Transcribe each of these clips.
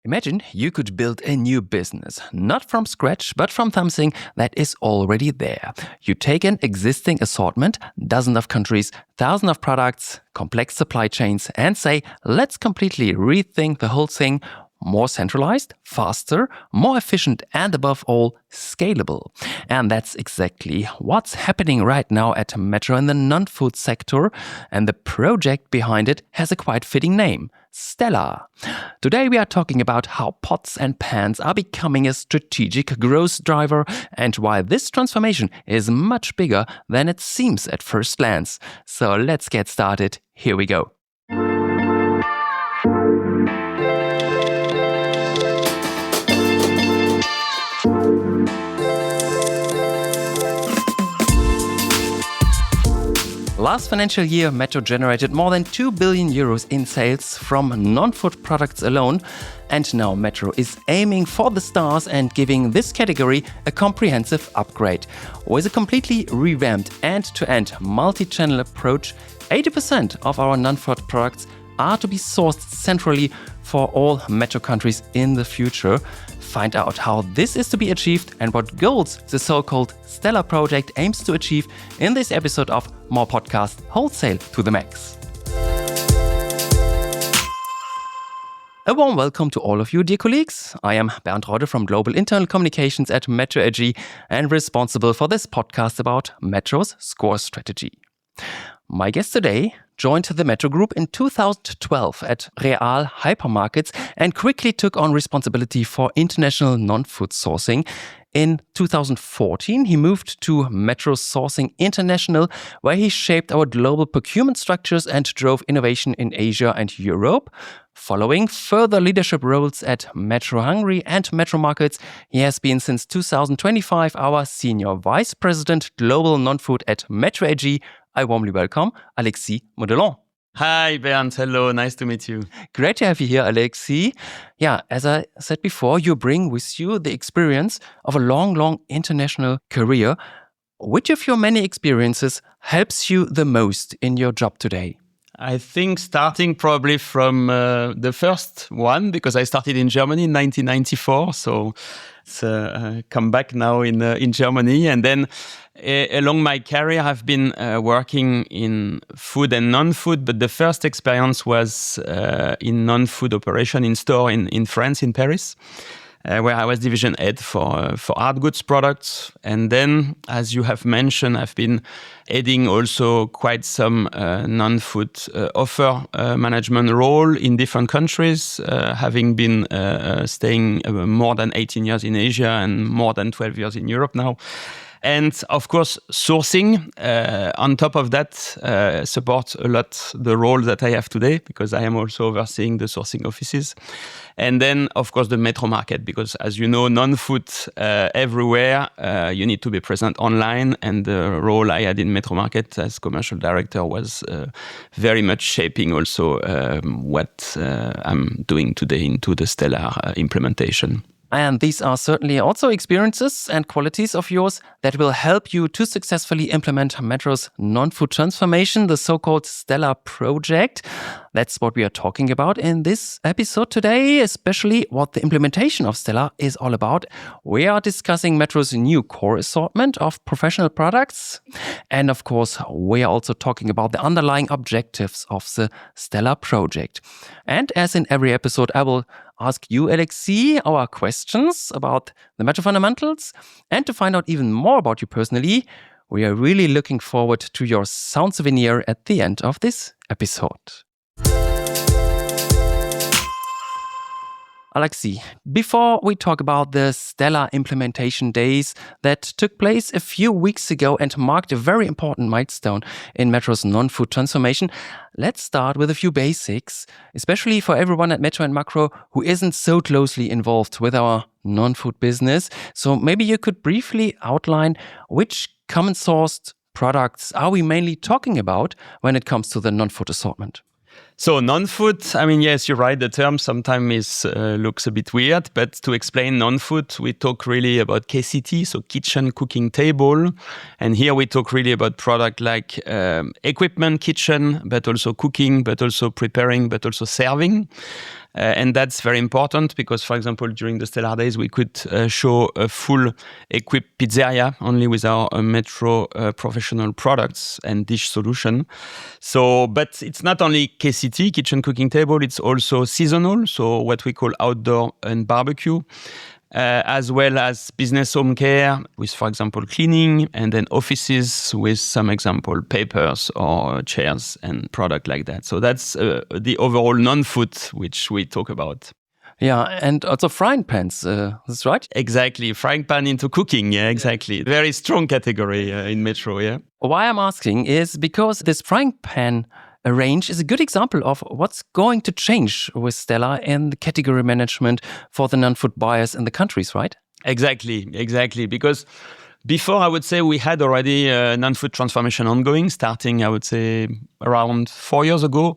Imagine you could build a new business, not from scratch, but from something that is already there. You take an existing assortment, dozens of countries, thousands of products, complex supply chains, and say, let's completely rethink the whole thing. More centralized, faster, more efficient, and above all, scalable. And that's exactly what's happening right now at Metro in the non-food sector. And the project behind it has a quite fitting name, Stella. Today we are talking about how pots and pans are becoming a strategic growth driver and why this transformation is much bigger than it seems at first glance. So let's get started. Here we go. Last financial year, Metro generated more than 2 billion euros in sales from non-food products alone. And now Metro is aiming for the stars and giving this category a comprehensive upgrade. With a completely revamped end-to-end multi-channel approach, 80% of our non-food products are to be sourced centrally for all Metro countries in the future. Find out how this is to be achieved and what goals the so-called Stella project aims to achieve in this episode of More Podcast Wholesale to the Max. A warm welcome to all of you, dear colleagues. I am Bernd.Rodde from Global Internal Communications at Metro AG and responsible for this podcast about Metro's score strategy. My guest today joined the Metro Group in 2012 at Real Hypermarkets and quickly took on responsibility for international non-food sourcing. In 2014, he moved to Metro Sourcing International, where he shaped our global procurement structures and drove innovation in Asia and Europe. Following further leadership roles at Metro Hungary and Metro Markets, he has been since 2025 our Senior Vice President Global Non-Food at Metro AG. I warmly welcome Alexis Maudelonde. Hi, Bernd. Hello. Nice to meet you. Great to have you here, Alexis. Yeah, as I said before, you bring with you the experience of a long international career. Which of your many experiences helps you the most in your job today? I think starting probably from the first one, because I started in Germany in 1994. So it's come back now in Germany. And then along my career, I've been working in food and non-food. But the first experience was in non-food operation in store in France, in Paris, where I was division head for hard goods products. And then, as you have mentioned, I've been heading also quite some non-food offer management role in different countries, having been staying more than 18 years in Asia and more than 12 years in Europe now. And of course, sourcing, on top of that, supports a lot the role that I have today, because I am also overseeing the sourcing offices. And then, of course, the Metro market, because as you know, non-food everywhere, you need to be present online. And the role I had in Metro market as commercial director was very much shaping also what I'm doing today into the Stellar implementation. And these are certainly also experiences and qualities of yours that will help you to successfully implement Metro's non-food transformation, the so-called Stella project. That's what we are talking about in this episode today, especially what the implementation of Stella is all about. We are discussing Metro's new core assortment of professional products. And of course, we are also talking about the underlying objectives of the Stella project. And as in every episode, I will ask you, Alexis, our questions about the Metro fundamentals. And to find out even more about you personally, we are really looking forward to your sound souvenir at the end of this episode. Alexis, before we talk about the Stella implementation days that took place a few weeks ago and marked a very important milestone in Metro's non-food transformation, let's start with a few basics, especially for everyone at Metro and Macro who isn't so closely involved with our non-food business. So maybe you could briefly outline which common sourced products are we mainly talking about when it comes to the non-food assortment? So non-food, I mean, yes, you're right. The term sometimes looks a bit weird, but to explain non-food, we talk really about KCT, so kitchen cooking table. And here we talk really about product like equipment, kitchen, but also cooking, but also preparing, but also serving. And that's very important because, for example, during the Stellar Days, we could show a full equipped pizzeria only with our Metro professional products and dish solution. So, but it's not only KCT, kitchen cooking table, it's also seasonal. So what we call outdoor and barbecue. As well as business home care with, for example, cleaning, and then offices with some example papers or chairs and product like that. So that's the overall non-food which we talk about. Yeah, and also frying pans, that's right? Exactly, frying pan into cooking, yeah, exactly. Very strong category in Metro, yeah. Why I'm asking is because this frying pan range is a good example of what's going to change with Stella in the category management for the non-food buyers in the countries, right? Exactly. Because before, I would say we had already a non-food transformation ongoing, starting, I would say, around 4 years ago,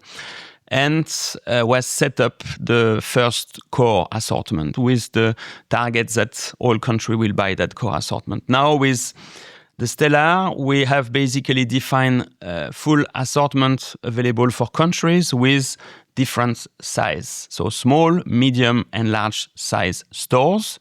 and was set up the first core assortment with the targets that all country will buy that core assortment. Now with the Stellar, we have basically defined full assortment available for countries with different size. So small, medium, and large size stores.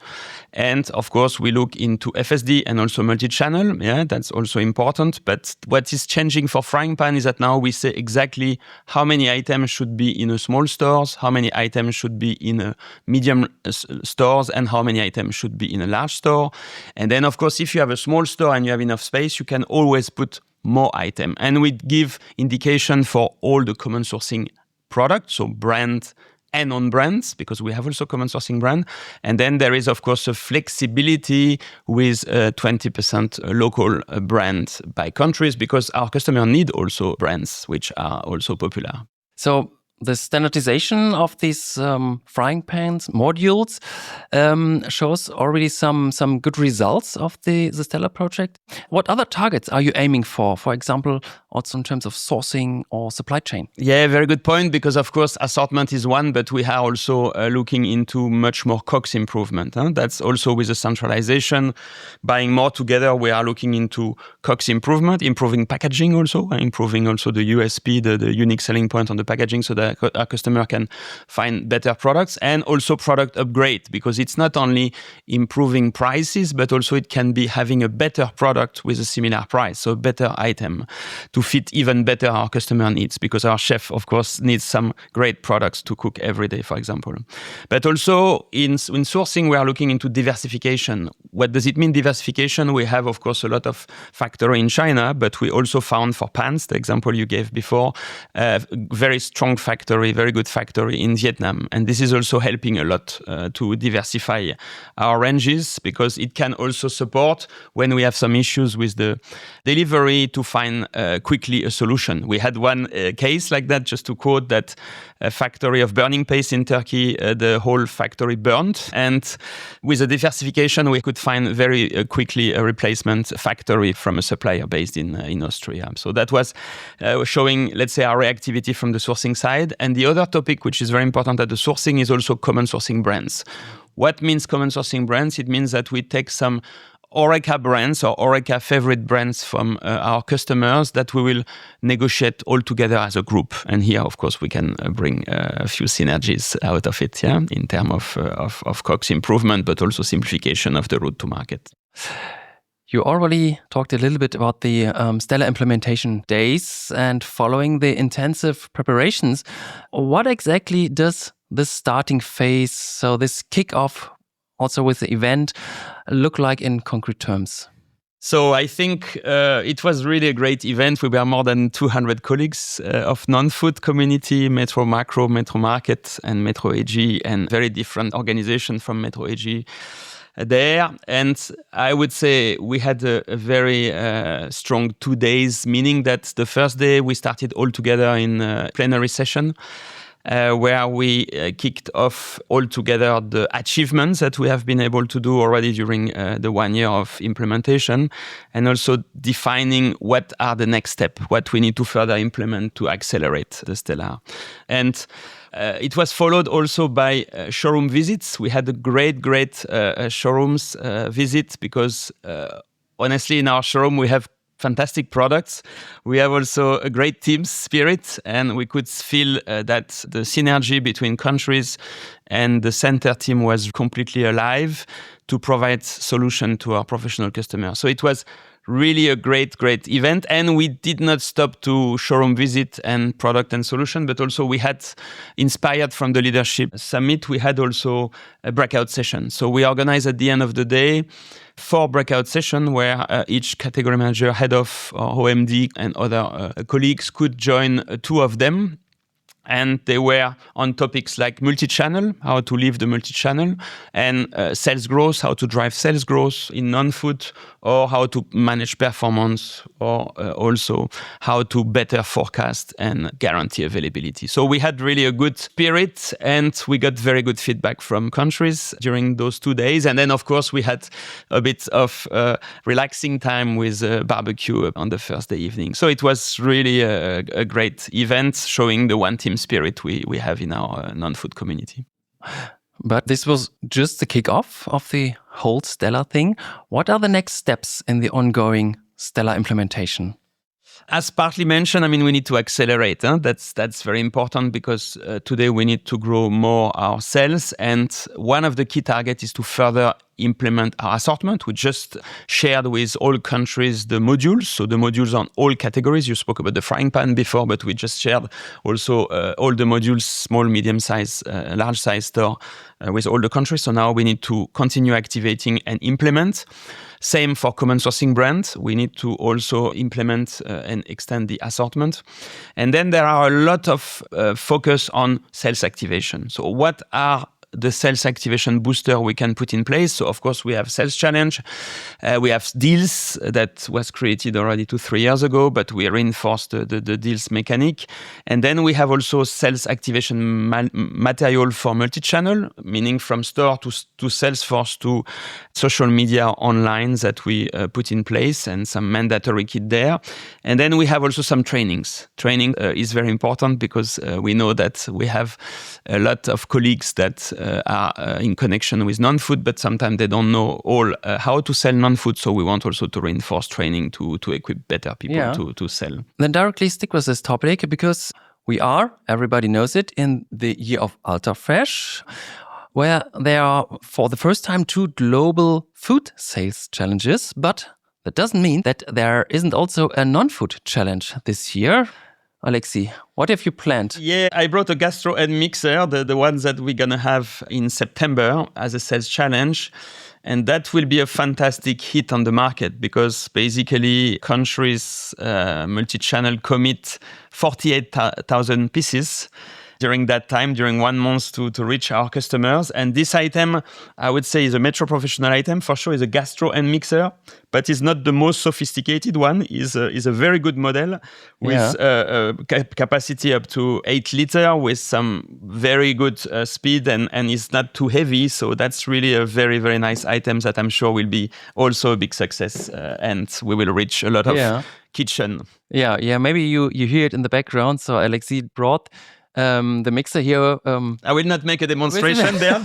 And of course, we look into FSD and also multi-channel. Yeah, that's also important. But what is changing for frying pan is that now we say exactly how many items should be in a small stores, how many items should be in a medium stores, and how many items should be in a large store. And then, of course, if you have a small store and you have enough space, you can always put more items. And we give indication for all the common sourcing products, so brand and non-brands, because we have also common sourcing brand. And then there is, of course, a flexibility with 20% local brand by countries, because our customers need also brands which are also popular. So the standardization of these frying pans modules shows already some good results of the Stella project. What other targets are you aiming for? For example, also in terms of sourcing or supply chain? Yeah, very good point, because of course assortment is one, but we are also looking into much more COGS improvement. That's also with the centralization, buying more together. We are looking into COGS improvement, improving packaging also, improving also the USP, the unique selling point on the packaging, so that our customer can find better products, and also product upgrade, because it's not only improving prices, but also it can be having a better product with a similar price, so a better item to fit even better our customer needs, because our chef, of course, needs some great products to cook every day, for example. But also in sourcing, we are looking into diversification. What does it mean, diversification? We have, of course, a lot of factory in China, but we also found for pans, the example you gave before, a very strong factory, very good factory in Vietnam. And this is also helping a lot to diversify our ranges, because it can also support when we have some issues with the delivery to find quickly a solution. We had one case like that, just to quote, that a factory of burning paste in Turkey, the whole factory burned. And with the diversification, we could find very quickly a replacement factory from a supplier based in Austria. So that was showing, let's say, our reactivity from the sourcing side. And the other topic, which is very important at the sourcing, is also common sourcing brands. What means common sourcing brands? It means that we take some Horeca brands or Horeca favorite brands from our customers that we will negotiate all together as a group. And here, of course, we can bring a few synergies out of it, yeah, in terms of COGS improvement, but also simplification of the route to market. You already talked a little bit about the Stella implementation days, and following the intensive preparations, what exactly does this starting phase, so this kickoff also with the event, look like in concrete terms? So I think it was really a great event. We were more than 200 colleagues of non-food community, Metro Macro, Metro Market, and Metro AG, and very different organizations from Metro AG there. And I would say we had a very strong 2 days, meaning that the first day we started all together in a plenary session, where we kicked off all together the achievements that we have been able to do already during the 1 year of implementation, and also defining what are the next steps, what we need to further implement to accelerate the Stellar. And it was followed also by showroom visits. We had a great showrooms visit, because honestly, in our showroom, we have fantastic products. We have also a great team spirit, and we could feel that the synergy between countries and the center team was completely alive to provide solution to our professional customers. So it was really a great event. And we did not stop to showroom visit and product and solution, but also we had, inspired from the leadership summit, we had also a breakout session. So we organized at the end of the day 4 breakout sessions where each category manager, head of OMD and other colleagues could join 2 of them. And they were on topics like multi-channel, how to live the multi-channel, and sales growth, how to drive sales growth in non-food, or how to manage performance, or also how to better forecast and guarantee availability. So we had really a good spirit, and we got very good feedback from countries during those 2 days. And then, of course, we had a bit of relaxing time with barbecue on the first day evening. So it was really a great event, showing the one team spirit we have in our non-food community. But this was just the kickoff of the whole Stella thing. What are the next steps in the ongoing Stella implementation? As partly mentioned, I mean, we need to accelerate. That's very important because today we need to grow more our sales. And one of the key targets is to further implement our assortment. We just shared with all countries the modules. So the modules on all categories. You spoke about the frying pan before, but we just shared also all the modules, small, medium size, large size store with all the countries. So now we need to continue activating and implement. Same for common sourcing brand. We need to also implement and extend the assortment. And then there are a lot of focus on sales activation. So what are the sales activation booster we can put in place? So of course we have sales challenge, we have deals that was created already 2-3 years ago, but we reinforced the deals mechanic. And then we have also sales activation material for multi-channel, meaning from store to Salesforce to social media online that we put in place, and some mandatory kit there. And then we have also some trainings. Training is very important because we know that we have a lot of colleagues that are in connection with non-food, but sometimes they don't know all how to sell non-food. So we want also to reinforce training to equip better people to sell. Then directly stick with this topic because we are, everybody knows it, in the year of Ultra Fresh, where there are for the first time 2 global food sales challenges. But that doesn't mean that there isn't also a non-food challenge this year. Alexis, what have you planned? Yeah, I brought a gastro and mixer, the ones that we're going to have in September as a sales challenge. And that will be a fantastic hit on the market because basically countries, multi-channel commit 48,000 pieces during that time, during 1 month to reach our customers. And this item, I would say, is a Metro Professional item. For sure, is a gastro and mixer, but it's not the most sophisticated one. Is a very good model with capacity up to 8 liters with some very good speed and it's not too heavy. So that's really a very, very nice item that I'm sure will be also a big success and we will reach a lot of kitchen. Yeah. Maybe you hear it in the background. So Alexis brought the mixer here. I will not make a demonstration there.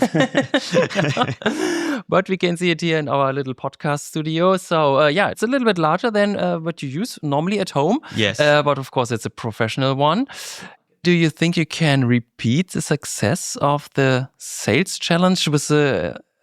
But we can see it here in our little podcast studio. So it's a little bit larger than what you use normally at home. Yes. But of course, it's a professional one. Do you think you can repeat the success of the sales challenge with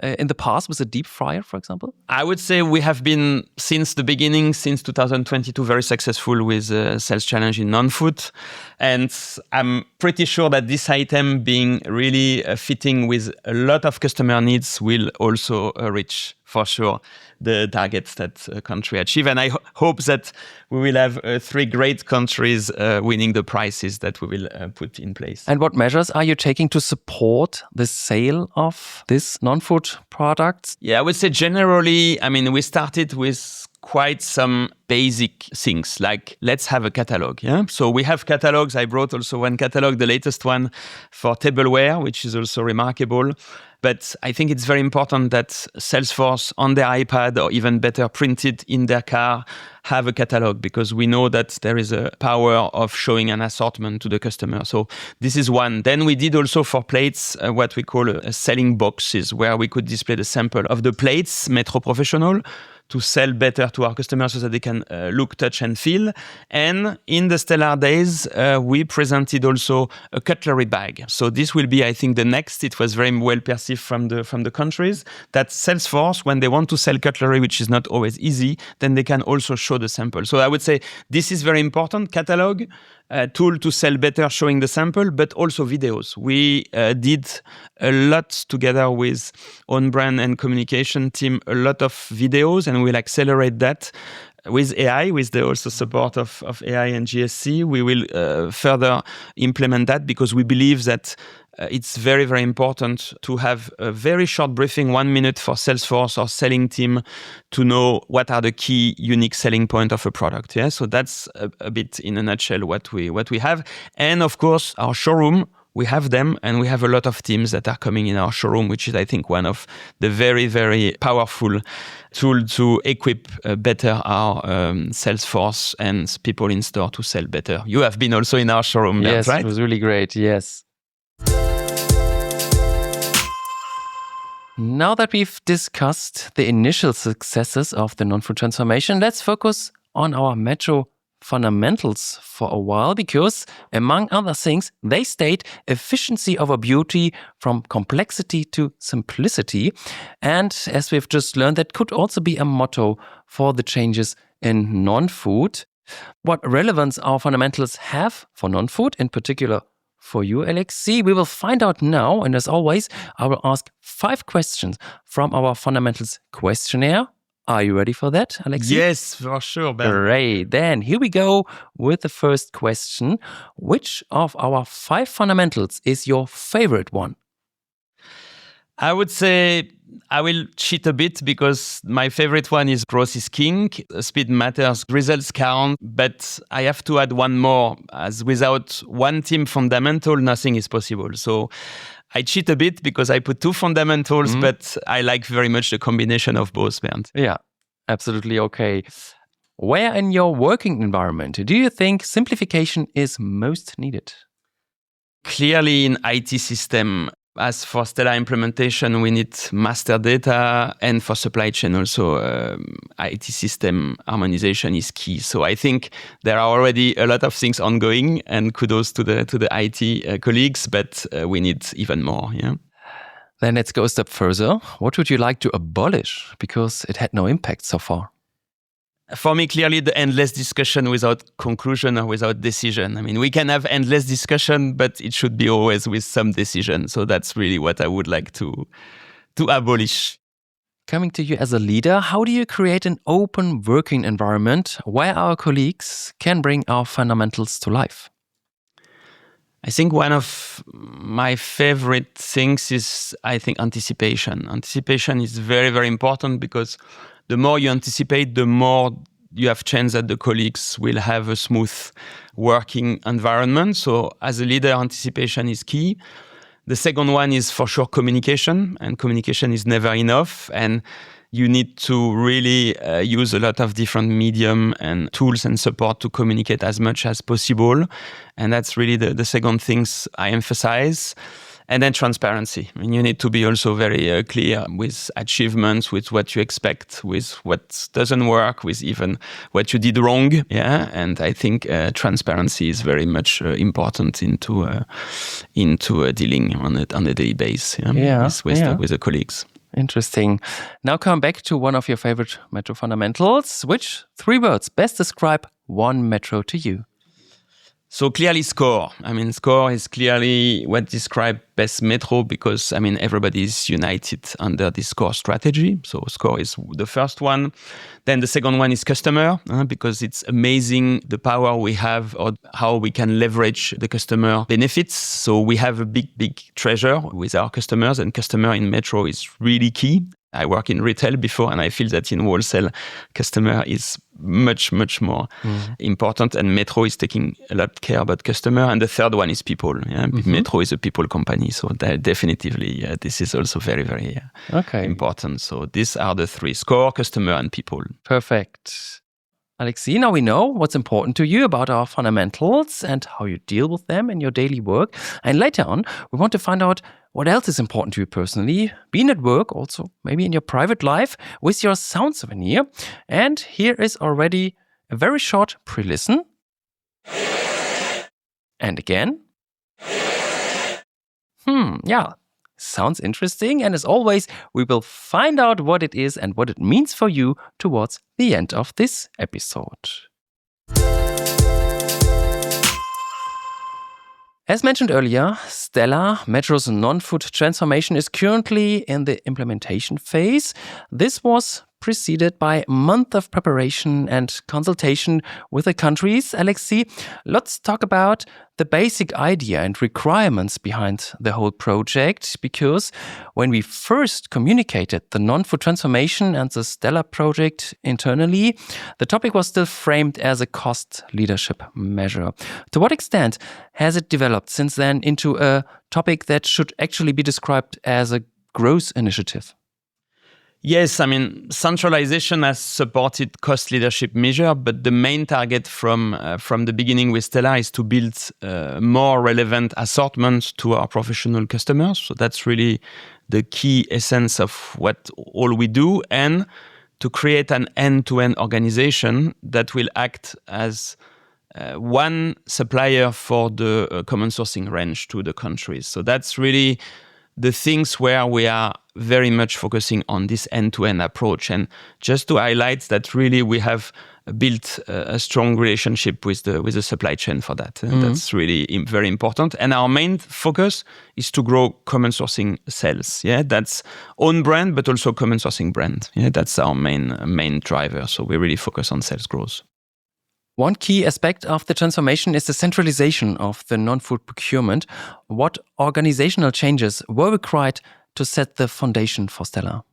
in the past with a deep fryer, for example? I would say we have been, since the beginning, since 2022, very successful with sales challenge in non-food. And I'm pretty sure that this item being really fitting with a lot of customer needs will also reach, for sure, the targets that country achieve. And I hope that we will have 3 great countries winning the prizes that we will put in place. And what measures are you taking to support the sale of this non-food products? Yeah, I would say generally, I mean, we started with quite some basic things like let's have a catalog. Yeah, so we have catalogs. I brought also one catalog, the latest one for tableware, which is also remarkable. But I think it's very important that Salesforce on their iPad or even better printed in their car have a catalog because we know that there is a power of showing an assortment to the customer. So this is one. Then we did also for plates what we call selling boxes where we could display the sample of the plates, Metro Professional, to sell better to our customers so that they can look, touch, and feel. And in the Stellar Days, we presented also a cutlery bag. So this will be, I think, the next. It was very well perceived from the countries that Salesforce, when they want to sell cutlery, which is not always easy, then they can also show the sample. So I would say this is very important. Catalog, tool to sell better, showing the sample, but also videos. We did a lot together with own brand and communication team, a lot of videos, and we'll accelerate that with AI, with the also support of AI and GSC. We will further implement that because we believe that it's very, very important to have a very short briefing, 1 minute for Salesforce or selling team to know what are the key unique selling point of a product. Yeah, so that's a bit in a nutshell what we have. And of course, our showroom, we have them, and we have a lot of teams that are coming in our showroom, which is, I think, one of the very, very powerful tools to equip better our sales force and people in store to sell better. You have been also in our showroom, yes, right? It was really great, yes. Now that we've discussed the initial successes of the non-food transformation, let's focus on our Metro fundamentals for a while, because among other things, they state efficiency over beauty, from complexity to simplicity. And as we've just learned, that could also be a motto for the changes in non-food. What relevance our fundamentals have for non-food, in particular for you, Alexis, we will find out now. And as always, I will ask 5 questions from our fundamentals questionnaire. Are you ready for that, Alexis? Yes, for sure, Ben. Great. Then here we go with the first question. Which of our 5 fundamentals is your favorite one? I would say I will cheat a bit because my favorite one is growth is king. Speed matters, results count, but I have to add one more, as without one team fundamental, nothing is possible. So I cheat a bit because I put 2 fundamentals, but I like very much the combination of both, Bernd. Yeah, absolutely okay. Where in your working environment do you think simplification is most needed? Clearly in IT system. As for Stellar implementation, we need master data, and for supply chain also, IT system harmonization is key. So I think there are already a lot of things ongoing, and kudos to the IT colleagues, but we need even more. Yeah. Then let's go a step further. What would you like to abolish because it had no impact so far? For me, clearly the endless discussion without conclusion or without decision. I mean, we can have endless discussion, but it should be always with some decision. So that's really what I would like to abolish. Coming to you as a leader, how do you create an open working environment where our colleagues can bring our fundamentals to life? I think one of my favorite things is, I think, anticipation. Anticipation is very, very important because the more you anticipate, the more you have chance that the colleagues will have a smooth working environment. So as a leader, anticipation is key. The second one is for sure communication, and communication is never enough. And you need to really use a lot of different medium and tools and support to communicate as much as possible. And that's really the second things I emphasize. And then transparency. I mean, you need to be also very clear with achievements, with what you expect, with what doesn't work, with even what you did wrong. Yeah, and I think transparency is very much important into dealing on a daily basis. With the colleagues. Interesting. Now come back to one of your favorite Metro fundamentals. Which 3 words best describe one Metro to you? So clearly SCORE. I mean, SCORE is clearly what describes best Metro because, I mean, everybody is united under this SCORE strategy. So SCORE is the first one. Then the second one is customer, because it's amazing the power we have or how we can leverage the customer benefits. So we have a big, big treasure with our customers, and customer in Metro is really key. I work in retail before, and I feel that in wholesale, customer is much, much more important. And Metro is taking a lot of care about customer. And the third one is people. Yeah? Metro is a people company. So definitively, this is also very, very important. So these are the 3: SCORE, customer, and people. Perfect. Alexis, now we know what's important to you about our fundamentals and how you deal with them in your daily work. And later on, we want to find out What else is important to you personally? Being at work, also maybe in your private life, with your sound souvenir. And here is already a very short pre-listen. And again. Yeah, sounds interesting. And as always, we will find out what it is and what it means for you towards the end of this episode. As mentioned earlier, Stella, Metro's non-food transformation, is currently in the implementation phase. This was preceded by a month of preparation and consultation with the countries. Alexis, let's talk about the basic idea and requirements behind the whole project, because when we first communicated the non-food transformation and the Stella project internally, the topic was still framed as a cost leadership measure. To what extent has it developed since then into a topic that should actually be described as a growth initiative? Yes, I mean, centralization has supported cost leadership measure, but the main target from the beginning with Stella is to build more relevant assortments to our professional customers. So that's really the key essence of what all we do, and to create an end-to-end organization that will act as one supplier for the common sourcing range to the countries. So that's really the things where we are very much focusing on this end-to-end approach. And just to highlight that really we have built a strong relationship with the supply chain for that. That's really very important. And our main focus is to grow common sourcing sales. Yeah, that's own brand, but also common sourcing brand. Yeah, that's our main driver. So we really focus on sales growth. One key aspect of the transformation is the centralization of the non-food procurement. What organizational changes were required to set the foundation for Stella?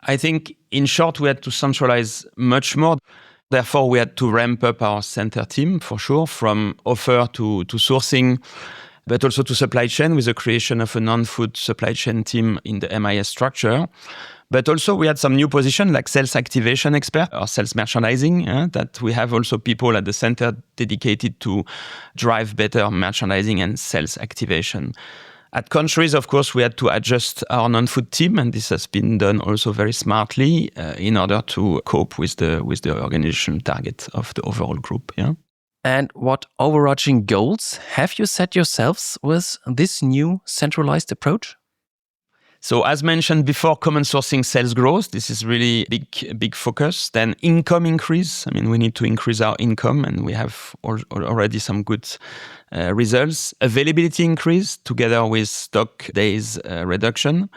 I think, in short, we had to centralize much more. Therefore, we had to ramp up our center team, for sure, from offer to sourcing, but also to supply chain, with the creation of a non-food supply chain team in the MIS structure. But also we had some new positions like sales activation expert or sales merchandising, that we have also people at the center dedicated to drive better merchandising and sales activation. At countries, of course, we had to adjust our non-food team, and this has been done also very smartly in order to cope with the organizational target of the overall group. Yeah. And what overarching goals have you set yourselves with this new centralized approach? So as mentioned before, common sourcing sales growth, this is really big focus. Then income increase. I mean, we need to increase our income, and we have already some good results. Availability increase together with stock days reduction,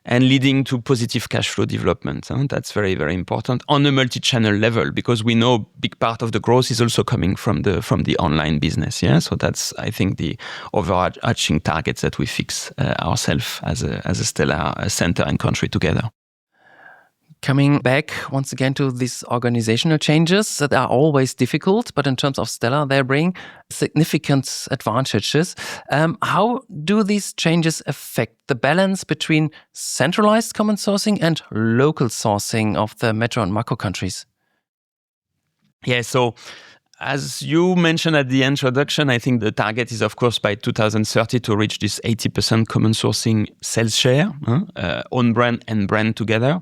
and leading to positive cash flow development. That's very, very important on a multi-channel level, because we know big part of the growth is also coming from the online business. Yeah, so that's, I think, the overarching targets that we fix ourselves as a Stella center and country together. Coming back once again to these organizational changes that are always difficult, but in terms of Stella, they bring significant advantages. How do these changes affect the balance between centralized common sourcing and local sourcing of the metro and macro countries? Yeah, so as you mentioned at the introduction, I think the target is, of course, by 2030 to reach this 80% common sourcing sales share, own brand and brand together.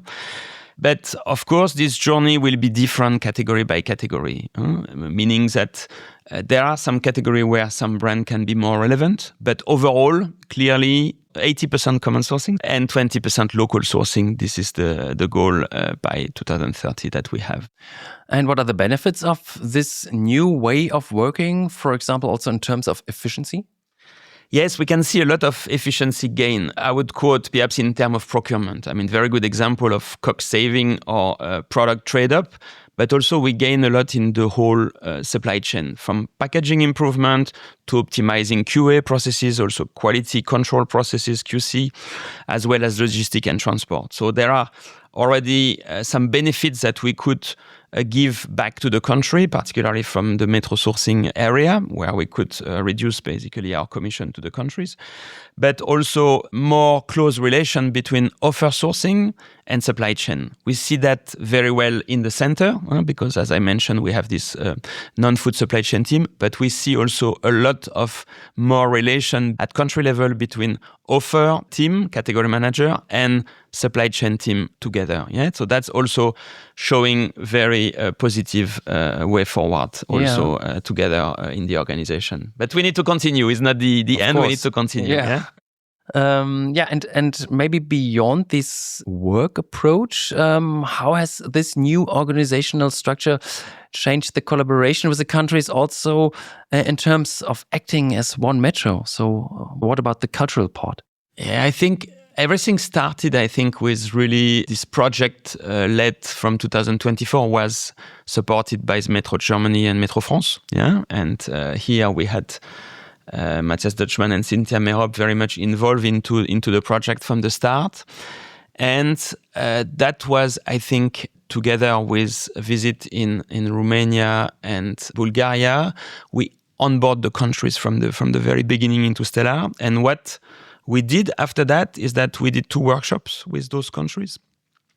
But of course, this journey will be different category by category, meaning that there are some categories where some brand can be more relevant. But overall, clearly, 80% common sourcing and 20% local sourcing. This is the goal by 2030 that we have. And what are the benefits of this new way of working, for example, also in terms of efficiency? Yes, we can see a lot of efficiency gain. I would quote perhaps in terms of procurement. I mean, very good example of cost saving or product trade-up, but also we gain a lot in the whole supply chain, from packaging improvement to optimizing QA processes, also quality control processes, QC, as well as logistic and transport. So there are already some benefits that we could give back to the country, particularly from the metro sourcing area, where we could reduce basically our commission to the countries, but also more close relation between offer sourcing and supply chain. We see that very well in the center, because as I mentioned, we have this non-food supply chain team, but we see also a lot of more relation at country level between offer team, category manager, and supply chain team together. Yeah, so that's also showing very positive way forward also together in the organization. But we need to continue. It's not the end. course. We need to continue. Yeah. And maybe beyond this work approach, how has this new organizational structure changed the collaboration with the countries also in terms of acting as one metro? So what about the cultural part? Yeah, I think everything started, with really this project led from 2024 was supported by Metro Germany and Metro France. Yeah, and here we had Matthias Dutschmann and Cynthia Merop very much involved into the project from the start. And that was, I think, together with a visit in Romania and Bulgaria, we onboard the countries from the very beginning into Stellar. And what we did after that is that we did 2 workshops with those countries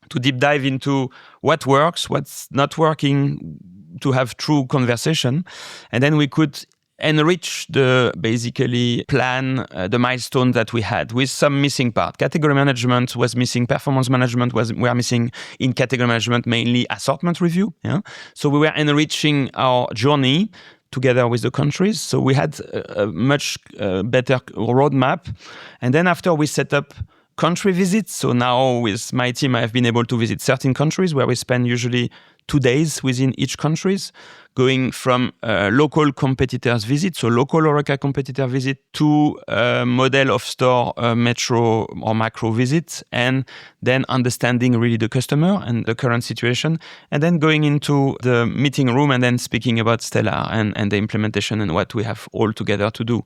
to deep dive into what works, what's not working, to have true conversation. And then we could enrich the basically plan, the milestone that we had with some missing part. Category management was missing, performance management were missing. In category management, mainly assortment review. Yeah, so we were enriching our journey together with the countries. So we had a much better roadmap. And then after we set up country visits. So now with my team, I have been able to visit 13 countries where we spend usually 2 days within each countries, going from local competitors visit, so local HoReCa competitor visit, to model of store metro or macro visits, and then understanding really the customer and the current situation, and then going into the meeting room and then speaking about Stellar and the implementation and what we have all together to do.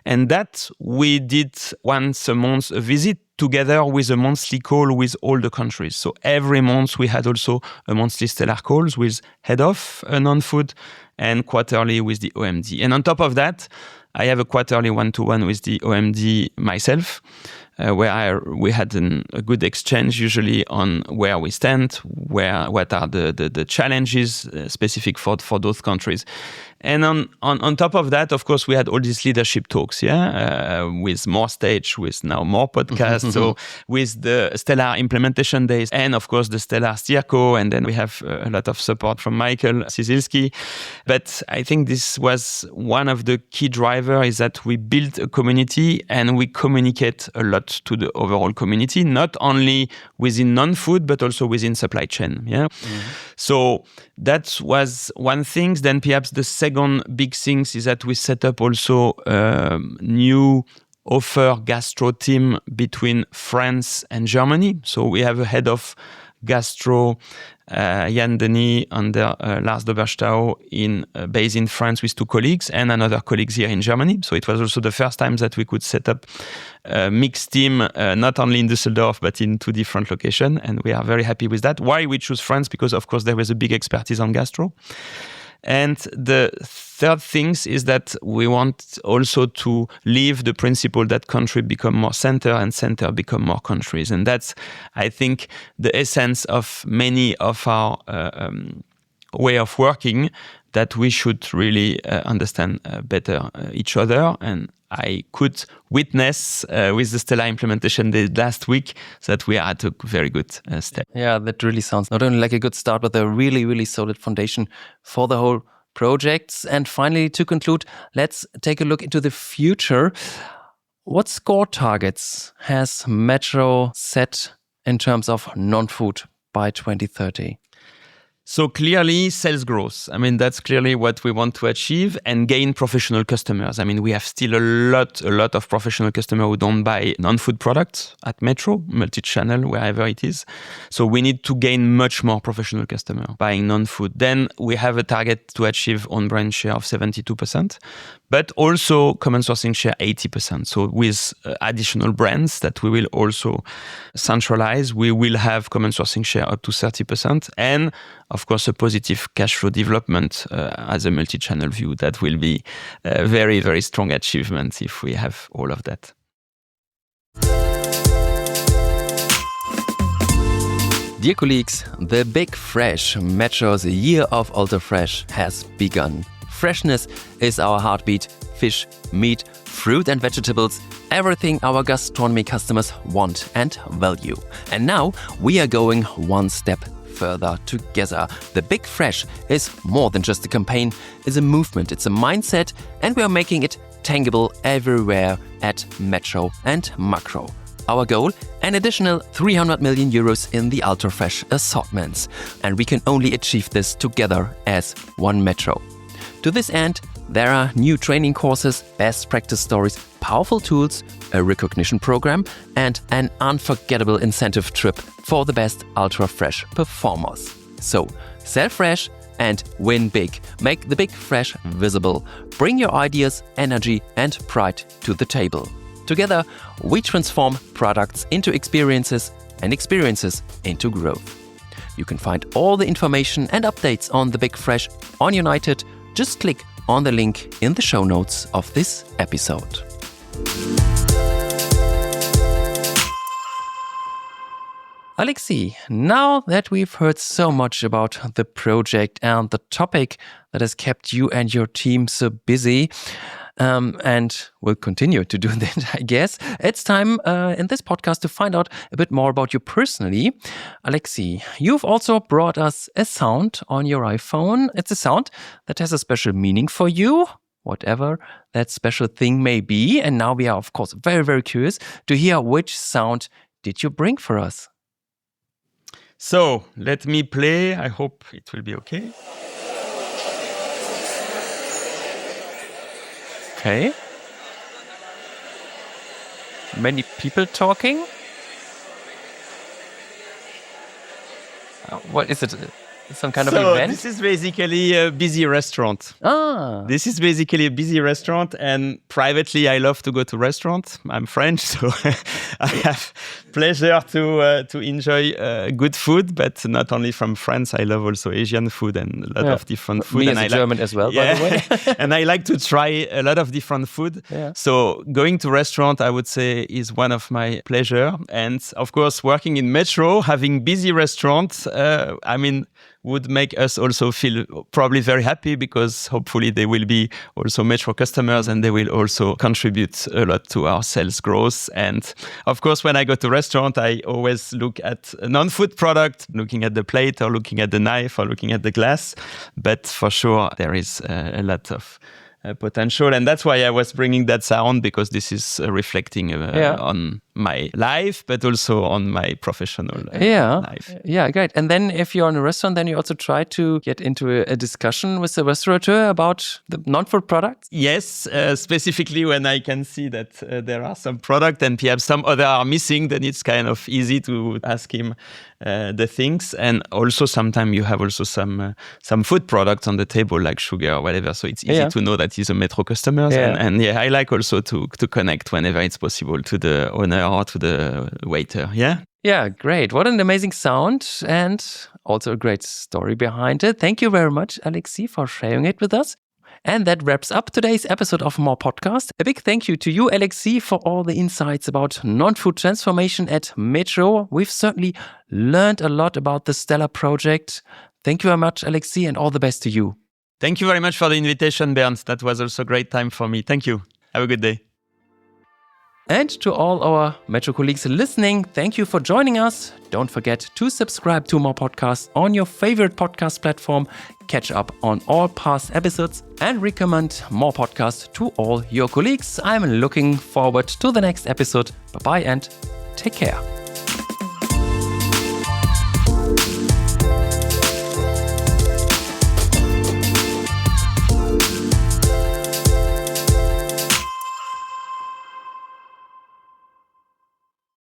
And that we did once a month a visit together with a monthly call with all the countries. So every month we had also a monthly Stellar calls with head of non-food and quarterly with the OMD. And on top of that, I have a quarterly one-to-one with the OMD myself, where we had a good exchange usually on where we stand, what are the challenges specific for those countries. And on top of that, of course, we had all these leadership talks, with more stage, with now more podcasts, so with the Stellar implementation days, and of course the Stellar Steerco, and then we have a lot of support from Michael Cisilski. But I think this was one of the key drivers, is that we build a community and we communicate a lot to the overall community, not only within non-food, but also within supply chain. Yeah. Mm-hmm. So that was one thing. Then perhaps the second big things is that we set up also new offer gastro team between France and Germany. So we have a head of gastro, Jan Denis, under Lars Doberstau, based in France with 2 colleagues and another colleagues here in Germany. So it was also the first time that we could set up a mixed team, not only in Düsseldorf, but in 2 different locations. And we are very happy with that. Why we choose France? Because, of course, there was a big expertise on gastro. And the third thing is that we want also to leave the principle that country become more center and center become more countries. And that's, I think, the essence of many of our way of working, that we should really understand better each other. And I could witness with the Stellar implementation last week that we are at a very good step. Yeah, that really sounds not only like a good start, but a really, really solid foundation for the whole projects. And finally, to conclude, let's take a look into the future. What score targets has Metro set in terms of non-food by 2030? So clearly sales growth. I mean, that's clearly what we want to achieve, and gain professional customers. I mean, we have still a lot of professional customers who don't buy non-food products at Metro, multi-channel, wherever it is. So we need to gain much more professional customers buying non-food. Then we have a target to achieve own brand share of 72%, but also common sourcing share 80%. So with additional brands that we will also centralize, we will have common sourcing share up to 30%. And of course, a positive cash flow development as a multi-channel view. That will be a very, very strong achievement if we have all of that. Dear colleagues, the Big Fresh, Metro's Year of Ultra Fresh, has begun. Freshness is our heartbeat. Fish, meat, fruit and vegetables, everything our gastronomy customers want and value. And now we are going one step further together. The Big Fresh is more than just a campaign, it's a movement, it's a mindset, and we are making it tangible everywhere at Metro and Makro. Our goal, an additional 300 million euros in the ultra-fresh assortments. And we can only achieve this together as one Metro. To this end, there are new training courses, best practice stories, powerful tools, a recognition program, and an unforgettable incentive trip for the best ultra-fresh performers. So, sell fresh and win big. Make the Big Fresh visible. Bring your ideas, energy, and pride to the table. Together, we transform products into experiences and experiences into growth. You can find all the information and updates on the Big Fresh on United. Just click on the link in the show notes of this episode. Alexis, now that we've heard so much about the project and the topic that has kept you and your team so busy, and will continue to do that, I guess, it's time in this podcast to find out a bit more about you personally. Alexis, you've also brought us a sound on your iPhone. It's a sound that has a special meaning for you, whatever that special thing may be. And now we are, of course, very, very curious to hear which sound did you bring for us. So let me play. I hope it will be okay. Okay. Many people talking. What is it? Some kind of event? This is basically a busy restaurant. This is basically a busy restaurant, and privately I love to go to restaurants. I'm French, so I have pleasure to enjoy good food, but not only from France. I love also Asian food and a lot of different food. Me and as a German as well, by the way. And I like to try a lot of different food. Yeah. So going to restaurant, I would say, is one of my pleasure. And of course, working in Metro, having busy restaurants, would make us also feel probably very happy, because hopefully they will be also Metro customers and they will also contribute a lot to our sales growth. And of course, when I go to restaurant, I always look at a non-food product, looking at the plate or looking at the knife or looking at the glass. But for sure, there is a lot of potential. And that's why I was bringing that sound, because this is reflecting on my life, but also on my professional life. Yeah, great. And then if you're in a restaurant, then you also try to get into a discussion with the restaurateur about the non-food products? Yes, specifically when I can see that there are some products and perhaps some other are missing, then it's kind of easy to ask him the things. And also sometimes you have also some food products on the table, like sugar or whatever. So it's easy to know that he's a Metro customer. And I like also to connect whenever it's possible to the owner or to the waiter. Yeah, great. What an amazing sound, and also a great story behind it. Thank you very much, Alexis, for sharing it with us. And that wraps up today's episode of More Podcast. A big thank you to you, Alexis, for all the insights about non-food transformation at Metro. We've certainly learned a lot about the Stellar project. Thank you very much, Alexis, and all the best to you. Thank you very much for the invitation, Bernd. That was also a great time for me. Thank you. Have a good day. And to all our Metro colleagues listening, thank you for joining us. Don't forget to subscribe to More Podcasts on your favorite podcast platform, catch up on all past episodes, and recommend More Podcasts to all your colleagues. I'm looking forward to the next episode. Bye-bye and take care.